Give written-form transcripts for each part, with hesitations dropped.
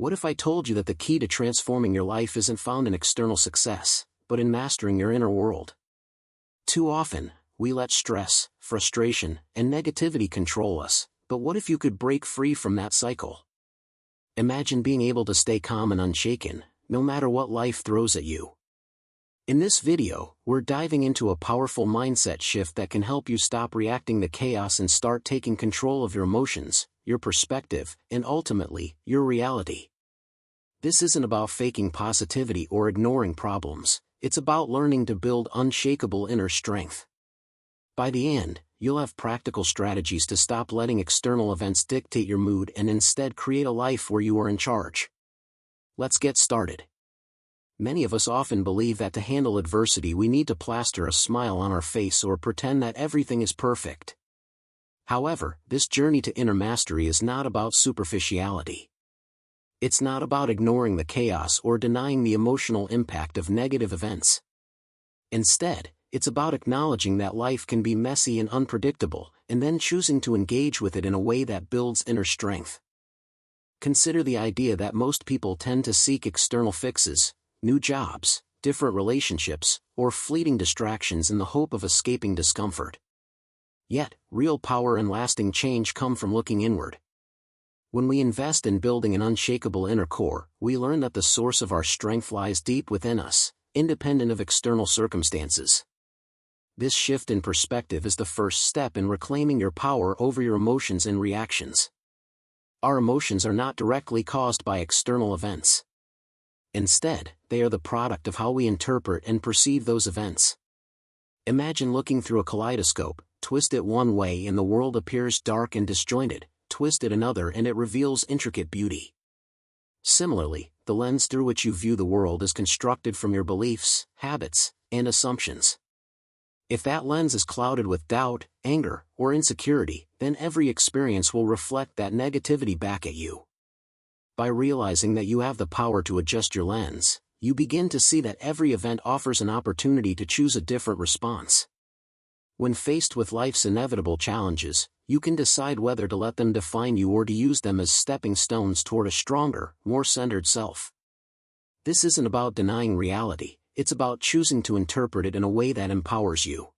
What if I told you that the key to transforming your life isn't found in external success, but in mastering your inner world? Too often, we let stress, frustration, and negativity control us, but what if you could break free from that cycle? Imagine being able to stay calm and unshaken, no matter what life throws at you. In this video, we're diving into a powerful mindset shift that can help you stop reacting to chaos and start taking control of your emotions, your perspective, and ultimately, your reality. This isn't about faking positivity or ignoring problems, it's about learning to build unshakable inner strength. By the end, you'll have practical strategies to stop letting external events dictate your mood and instead create a life where you are in charge. Let's get started. Many of us often believe that to handle adversity we need to plaster a smile on our face or pretend that everything is perfect. However, this journey to inner mastery is not about superficiality. It's not about ignoring the chaos or denying the emotional impact of negative events. Instead, it's about acknowledging that life can be messy and unpredictable, and then choosing to engage with it in a way that builds inner strength. Consider the idea that most people tend to seek external fixes, new jobs, different relationships, or fleeting distractions in the hope of escaping discomfort. Yet, real power and lasting change come from looking inward. When we invest in building an unshakable inner core, we learn that the source of our strength lies deep within us, independent of external circumstances. This shift in perspective is the first step in reclaiming your power over your emotions and reactions. Our emotions are not directly caused by external events. Instead, they are the product of how we interpret and perceive those events. Imagine looking through a kaleidoscope, twist it one way and the world appears dark and disjointed, twist it another and it reveals intricate beauty. Similarly, the lens through which you view the world is constructed from your beliefs, habits, and assumptions. If that lens is clouded with doubt, anger, or insecurity, then every experience will reflect that negativity back at you. By realizing that you have the power to adjust your lens, you begin to see that every event offers an opportunity to choose a different response. When faced with life's inevitable challenges, you can decide whether to let them define you or to use them as stepping stones toward a stronger, more centered self. This isn't about denying reality, it's about choosing to interpret it in a way that empowers you.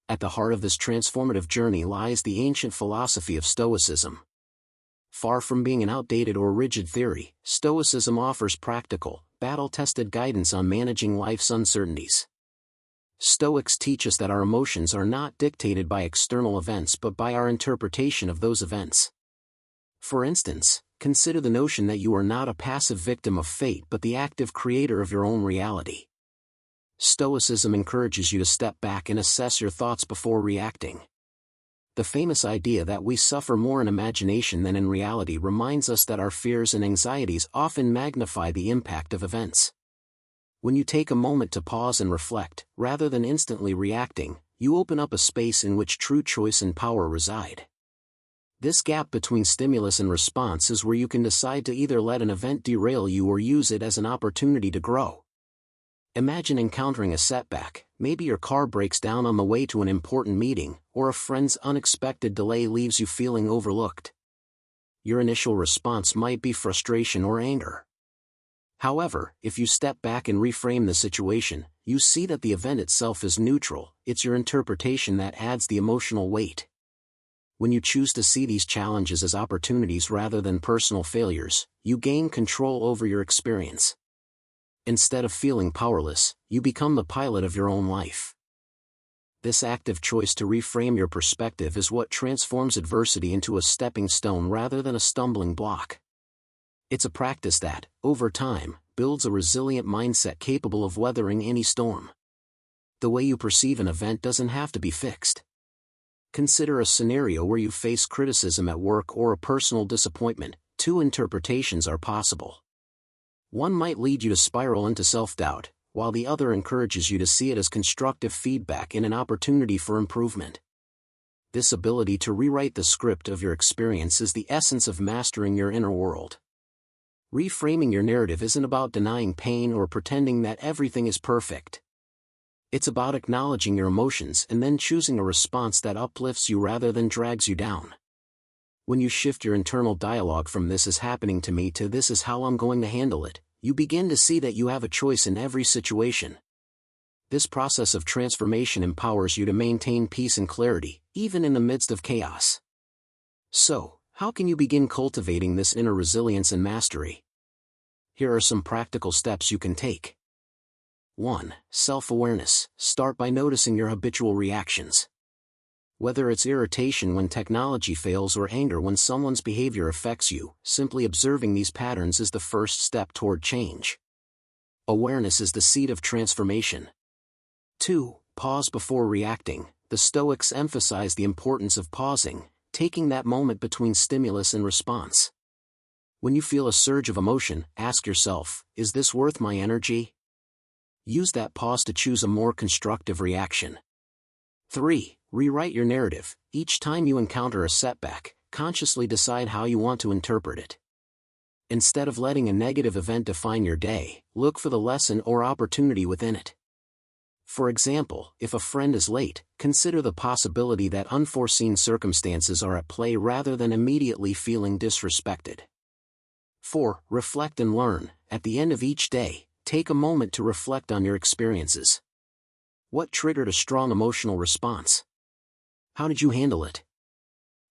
At the heart of this transformative journey lies the ancient philosophy of Stoicism. Far from being an outdated or rigid theory, Stoicism offers practical, battle-tested guidance on managing life's uncertainties. Stoics teach us that our emotions are not dictated by external events but by our interpretation of those events. For instance, consider the notion that you are not a passive victim of fate but the active creator of your own reality. Stoicism encourages you to step back and assess your thoughts before reacting. The famous idea that we suffer more in imagination than in reality reminds us that our fears and anxieties often magnify the impact of events. When you take a moment to pause and reflect, rather than instantly reacting, you open up a space in which true choice and power reside. This gap between stimulus and response is where you can decide to either let an event derail you or use it as an opportunity to grow. Imagine encountering a setback, maybe your car breaks down on the way to an important meeting, or a friend's unexpected delay leaves you feeling overlooked. Your initial response might be frustration or anger. However, if you step back and reframe the situation, you see that the event itself is neutral, it's your interpretation that adds the emotional weight. When you choose to see these challenges as opportunities rather than personal failures, you gain control over your experience. Instead of feeling powerless, you become the pilot of your own life. This active choice to reframe your perspective is what transforms adversity into a stepping stone rather than a stumbling block. It's a practice that, over time, builds a resilient mindset capable of weathering any storm. The way you perceive an event doesn't have to be fixed. Consider a scenario where you face criticism at work or a personal disappointment. Two interpretations are possible. One might lead you to spiral into self-doubt, while the other encourages you to see it as constructive feedback and an opportunity for improvement. This ability to rewrite the script of your experience is the essence of mastering your inner world. Reframing your narrative isn't about denying pain or pretending that everything is perfect. It's about acknowledging your emotions and then choosing a response that uplifts you rather than drags you down. When you shift your internal dialogue from "this is happening to me" to "this is how I'm going to handle it," you begin to see that you have a choice in every situation. This process of transformation empowers you to maintain peace and clarity, even in the midst of chaos. So, how can you begin cultivating this inner resilience and mastery? Here are some practical steps you can take. 1. Self-awareness. Start by noticing your habitual reactions. Whether it's irritation when technology fails or anger when someone's behavior affects you, simply observing these patterns is the first step toward change. Awareness is the seed of transformation. 2. Pause before reacting. The Stoics emphasize the importance of pausing, taking that moment between stimulus and response. When you feel a surge of emotion, ask yourself, is this worth my energy? Use that pause to choose a more constructive reaction. 3. Rewrite your narrative. Each time you encounter a setback, consciously decide how you want to interpret it. Instead of letting a negative event define your day, look for the lesson or opportunity within it. For example, if a friend is late, consider the possibility that unforeseen circumstances are at play rather than immediately feeling disrespected. 4. Reflect and learn. At the end of each day, take a moment to reflect on your experiences. What triggered a strong emotional response? How did you handle it?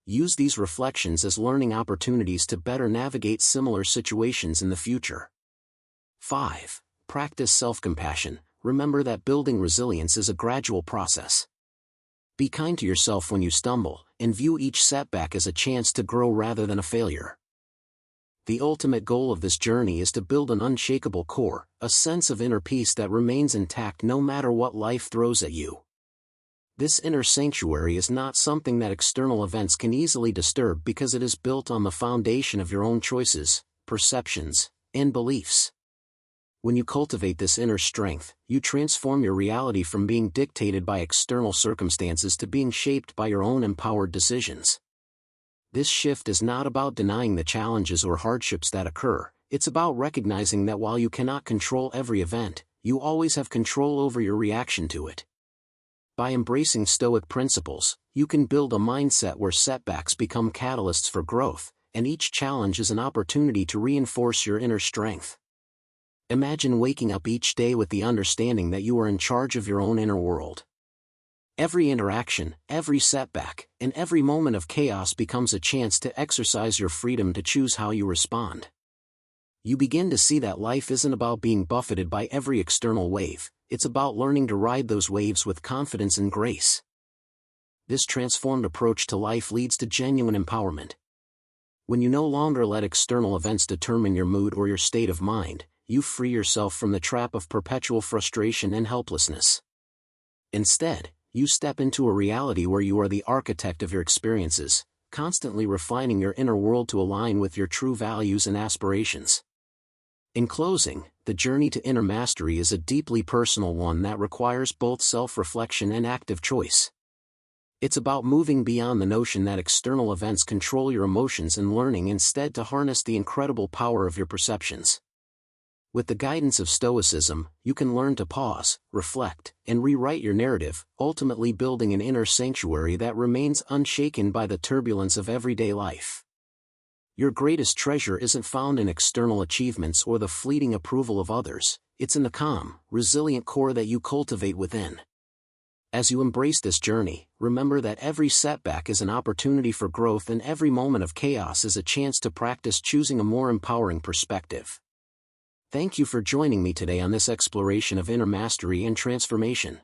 Use these reflections as learning opportunities to better navigate similar situations in the future. 5. Practice self-compassion. Remember that building resilience is a gradual process. Be kind to yourself when you stumble, and view each setback as a chance to grow rather than a failure. The ultimate goal of this journey is to build an unshakable core, a sense of inner peace that remains intact no matter what life throws at you. This inner sanctuary is not something that external events can easily disturb because it is built on the foundation of your own choices, perceptions, and beliefs. When you cultivate this inner strength, you transform your reality from being dictated by external circumstances to being shaped by your own empowered decisions. This shift is not about denying the challenges or hardships that occur, it's about recognizing that while you cannot control every event, you always have control over your reaction to it. By embracing Stoic principles, you can build a mindset where setbacks become catalysts for growth, and each challenge is an opportunity to reinforce your inner strength. Imagine waking up each day with the understanding that you are in charge of your own inner world. Every interaction, every setback, and every moment of chaos becomes a chance to exercise your freedom to choose how you respond. You begin to see that life isn't about being buffeted by every external wave, it's about learning to ride those waves with confidence and grace. This transformed approach to life leads to genuine empowerment. When you no longer let external events determine your mood or your state of mind, you free yourself from the trap of perpetual frustration and helplessness. Instead, you step into a reality where you are the architect of your experiences, constantly refining your inner world to align with your true values and aspirations. In closing, the journey to inner mastery is a deeply personal one that requires both self-reflection and active choice. It's about moving beyond the notion that external events control your emotions and learning instead to harness the incredible power of your perceptions. With the guidance of Stoicism, you can learn to pause, reflect, and rewrite your narrative, ultimately building an inner sanctuary that remains unshaken by the turbulence of everyday life. Your greatest treasure isn't found in external achievements or the fleeting approval of others, it's in the calm, resilient core that you cultivate within. As you embrace this journey, remember that every setback is an opportunity for growth and every moment of chaos is a chance to practice choosing a more empowering perspective. Thank you for joining me today on this exploration of inner mastery and transformation.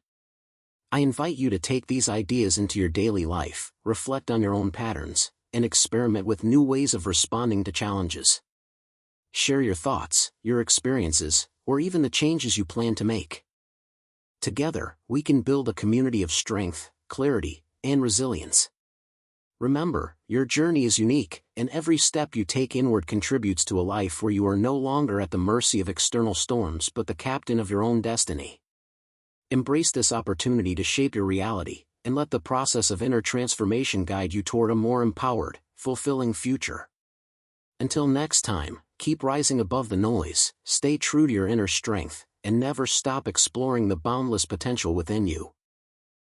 I invite you to take these ideas into your daily life, reflect on your own patterns, and experiment with new ways of responding to challenges. Share your thoughts, your experiences, or even the changes you plan to make. Together, we can build a community of strength, clarity, and resilience. Remember, your journey is unique, and every step you take inward contributes to a life where you are no longer at the mercy of external storms but the captain of your own destiny. Embrace this opportunity to shape your reality, and let the process of inner transformation guide you toward a more empowered, fulfilling future. Until next time, keep rising above the noise, stay true to your inner strength, and never stop exploring the boundless potential within you.